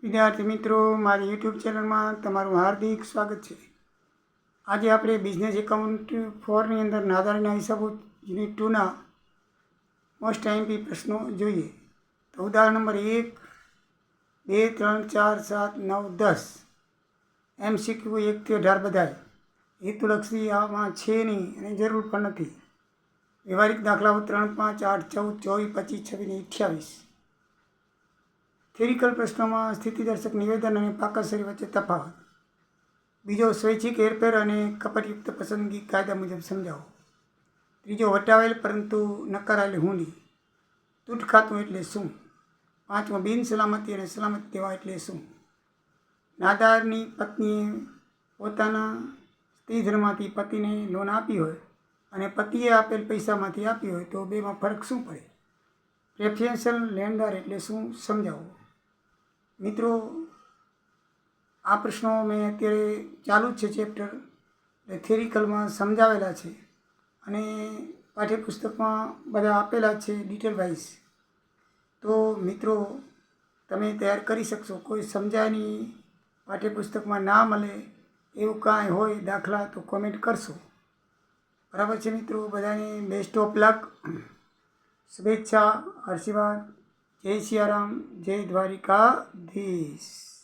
વિદ્યાર્થી મિત્રો, મારી યુટ્યુબ ચેનલમાં તમારું હાર્દિક સ્વાગત છે. આજે આપણે બિઝનેસ એકાઉન્ટ 4ની અંદર નાદારીના હિસાબો યુનિટ 2ના મોસ્ટ આઈએમપી પ્રશ્નો જોઈએ. તો ઉદાહરણ નંબર 1, 2, 3, 4, 7, 9, 10. MCQ 1 થી 18 બધાય. હેતુલક્ષી આમાં છે નહીં અને જરૂર પણ નથી. વ્યવહારિક દાખલાઓ 3, 5, 8, 14, 24, 25, 26 અને 28. થિયરિકલ પ્રશ્નોમાં સ્થિતિદર્શક નિવેદન અને પાકસરી વચ્ચે તફાવત. બીજો, સ્વૈચ્છિક હેરફેર અને કપટયુક્ત પસંદગી કાયદા મુજબ સમજાવો. ત્રીજો, વટાવેલ પરંતુ નકારાયેલી હુંડી. તૂટ ખાતું એટલે શું? પાંચમો, બિન સલામતી અને સલામતી દેવા એટલે શું? નાદારની પત્નીએ પોતાના સ્ત્રીધનમાંથી પતિને લોન આપી હોય અને પતિએ આપેલ પૈસામાંથી આપી હોય તો બેમાં ફરક શું પડે? પ્રેફરન્શિયલ લેણદાર એટલે શું? સમજાવો. મિત્રો, આ પ્રશ્નો મેં અત્યારે ચાલુ જ છે ચેપ્ટર, એટલે થિયરિકલમાં સમજાવેલા છે અને પાઠ્યપુસ્તકમાં બધા આપેલા છે ડિટેલ વાઇઝ. તો મિત્રો, તમે તૈયાર કરી શકશો. કોઈ સમજાયની પાઠ્યપુસ્તકમાં ના મળે એવું કાંઈ હોય દાખલા તો કોમેન્ટ કરશો. બરાબર છે મિત્રો? બધાને બેસ્ટ ઓફ લક, શુભેચ્છા, આશીર્વાદ. જય સિયારામ, જય દ્વારિકાધીશ.